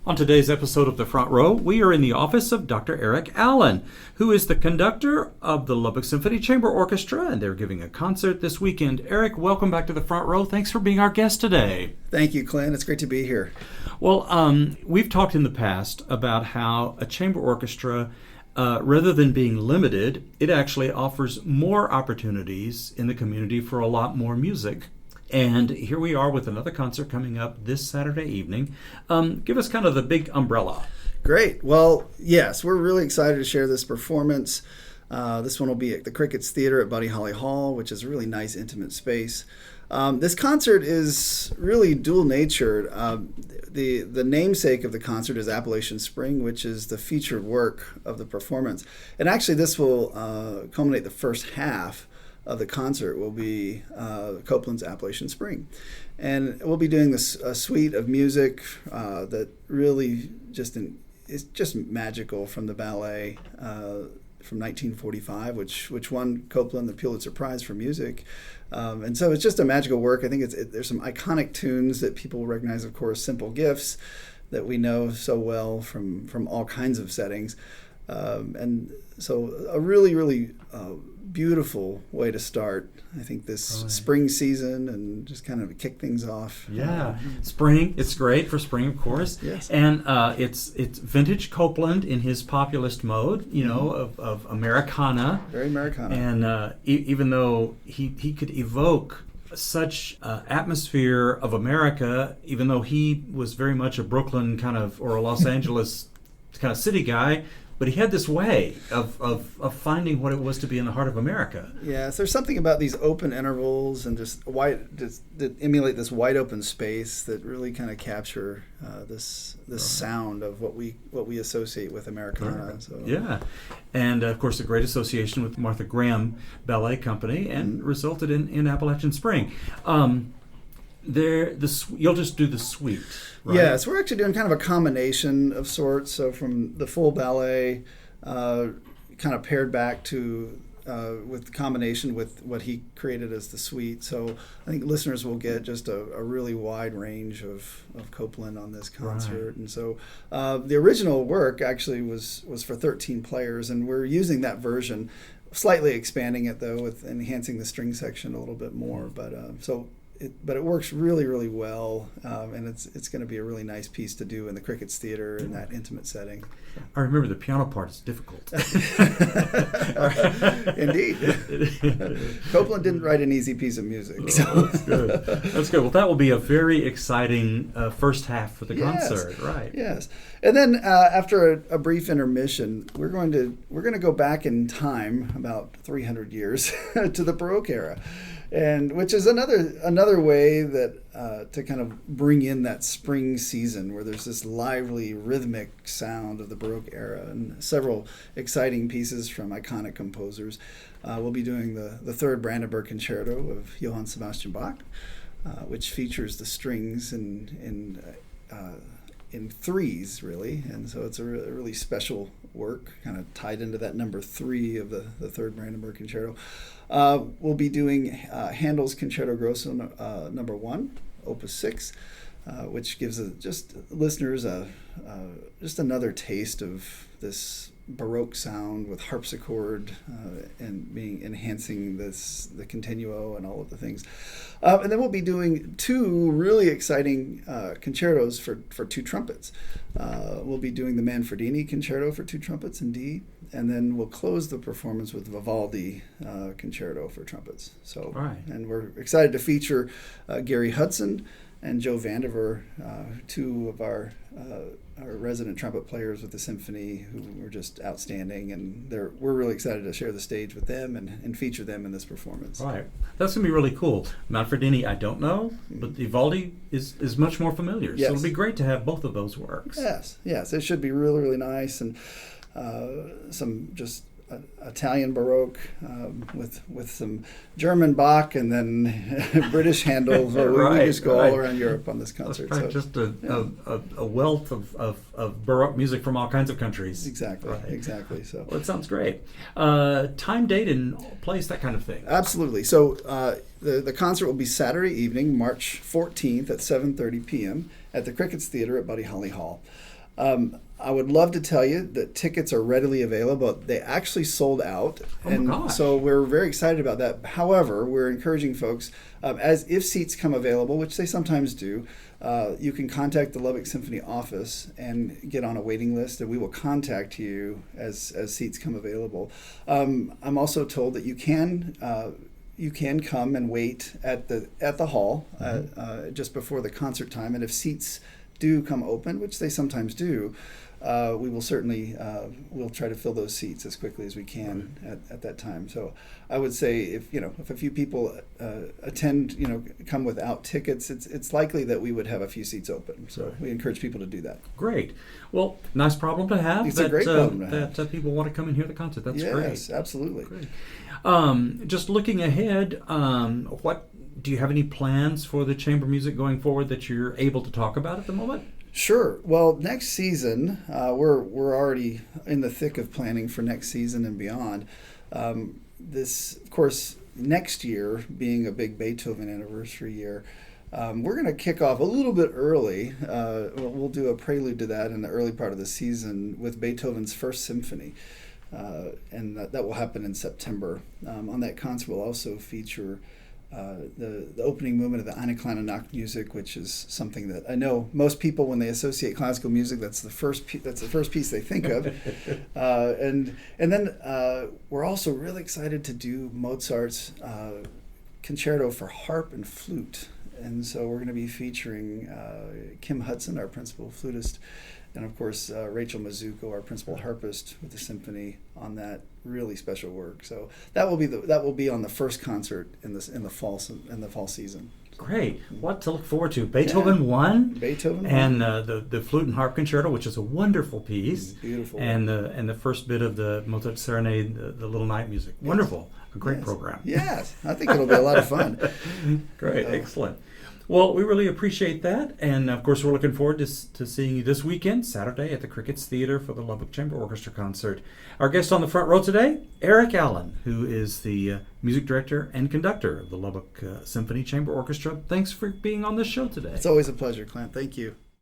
On today's episode of The Front Row, we are in the office of Dr. Eric Allen, who is the conductor of the Lubbock Symphony Chamber Orchestra, and they're giving a concert this weekend. Eric, welcome back to The Front Row. Thanks for being our guest today. Thank you, Clint. It's great to be here. Well, we've talked in the past about how a chamber orchestra, rather than being limited, it actually offers more opportunities in the community for a lot more music. And here we are with another concert coming up this Saturday evening. Give us kind of the big umbrella. Great. Well, yes, we're really excited to share this performance. This one will be at the Crickets Theater at Buddy Holly Hall, which is a really nice, intimate space. This concert is really dual-natured. The namesake of the concert is Appalachian Spring, which is the featured work of the performance. And actually, this will culminate the first half of the concert will be Copland's Appalachian Spring. And we'll be doing this suite of music that really is just magical from the ballet from 1945, which won Copland the Pulitzer Prize for music. And so it's just a magical work. I think there's some iconic tunes that people will recognize, of course, Simple Gifts that we know so well from all kinds of settings. And so a really, really beautiful way to start, I think, this spring season and just kind of kick things off. Yeah, spring. It's great for spring, of course. Yes. And it's vintage Copland in his populist mode, of Americana. Very Americana. And even though he could evoke such atmosphere of America, even though he was very much a Brooklyn kind of, or a Los Angeles kind of city guy, but he had this way of finding what it was to be in the heart of America. Yes, there's something about these open intervals and just that emulate this wide open space that really kind of capture this sound of what we associate with Americana. So. Yeah, and of course a great association with Martha Graham Ballet Company, and resulted in Appalachian Spring. You'll just do the suite, right? Yes, we're actually doing kind of a combination of sorts. So from the full ballet, kind of paired back to with combination with what he created as the suite. So I think listeners will get just a really wide range of Copland on this concert. Right. And so the original work actually was for 13 players, and we're using that version, slightly expanding it though, with enhancing the string section a little bit more. But it works really, really well, and it's going to be a really nice piece to do in the Crickets Theater in that intimate setting. I remember the piano part is difficult. Indeed. Copland didn't write an easy piece of music. So. That's good. That's good. Well, that will be a very exciting first half for the concert, right? Yes. And then after a brief intermission, we're going to go back in time about 300 years to the Baroque era. And which is another way that to kind of bring in that spring season where there's this lively rhythmic sound of the Baroque era, and several exciting pieces from iconic composers. We'll be doing the third Brandenburg Concerto of Johann Sebastian Bach, which features the strings in threes, really, and so it's a really special work, kind of tied into that number 3 of the third Brandenburg Concerto. We'll be doing Handel's Concerto Grosso number 1, Opus 6, which gives listeners just another taste of this Baroque sound with harpsichord and enhancing the continuo and all of the things. And then we'll be doing 2 really exciting concertos for 2 trumpets. We'll be doing the Manfredini Concerto for 2 trumpets in D, and then we'll close the performance with Vivaldi Concerto for trumpets. So, right. And we're excited to feature Gary Hudson and Joe Vandiver, 2 of our resident trumpet players with the symphony, who were just outstanding, and we're really excited to share the stage with them and feature them in this performance. Right, that's going to be really cool. Manfredini, I don't know, but Vivaldi is much more familiar. Yes. So it'll be great to have both of those works. Yes, it should be really, really nice, and some just Italian Baroque with some German Bach and then British Handel. So we just go all around Europe on this concert. That's right. So, just a wealth of Baroque music from all kinds of countries. Exactly, Right. exactly. So Well, it sounds great. Time, date, and place, that kind of thing. absolutely. So the concert will be Saturday evening, March 14th at 7:30 p.m. at the Crickets Theater at Buddy Holly Hall. I would love to tell you that tickets are readily available. They actually sold out, my gosh. so we're very excited about that. However, we're encouraging folks, as if seats come available, which they sometimes do, you can contact the Lubbock Symphony office and get on a waiting list, and we will contact you as seats come available. I'm also told that you can come and wait at the hall just before the concert time, and if seats do come open, which they sometimes do, we will certainly we'll try to fill those seats as quickly as we can at that time. So I would say if a few people attend, come without tickets, it's likely that we would have a few seats open. So we encourage people to do that. Great. Well, nice problem to have. It's a great problem to have. That people want to come and hear the concert. That's great. Yes, absolutely. Great. Just looking ahead, what do you have any plans for the chamber music going forward that you're able to talk about at the moment? Sure. Well, next season, we're already in the thick of planning for next season and beyond. This, of course, next year being a big Beethoven anniversary year, we're going to kick off a little bit early. We'll do a prelude to that in the early part of the season with Beethoven's First Symphony, and that will happen in September. On that concert, we'll also feature the opening movement of the Eine kleine Nacht music, which is something that I know most people, when they associate classical music, that's the first piece they think of. And then we're also really excited to do Mozart's concerto for harp and flute. And so we're going to be featuring Kim Hudson, our principal flutist, and of course Rachel Mizuko, our principal harpist with the symphony, on that really special work. So that will be on the first concert in the fall season. Great. What to look forward to. Beethoven 1. Beethoven 1. And the flute and harp concerto, which is a wonderful piece. Beautiful. And the first bit of the Mozart Serenade, the little night music. Yes. Wonderful. A great program. Yes. I think it'll be a lot of fun. Great. Excellent. Well, we really appreciate that. And, of course, we're looking forward to seeing you this weekend, Saturday, at the Crickets Theater for the Lubbock Chamber Orchestra concert. Our guest on the front row today, Eric Allen, who is the music director and conductor of the Lubbock Symphony Chamber Orchestra. Thanks for being on this show today. It's always a pleasure, Clint. Thank you.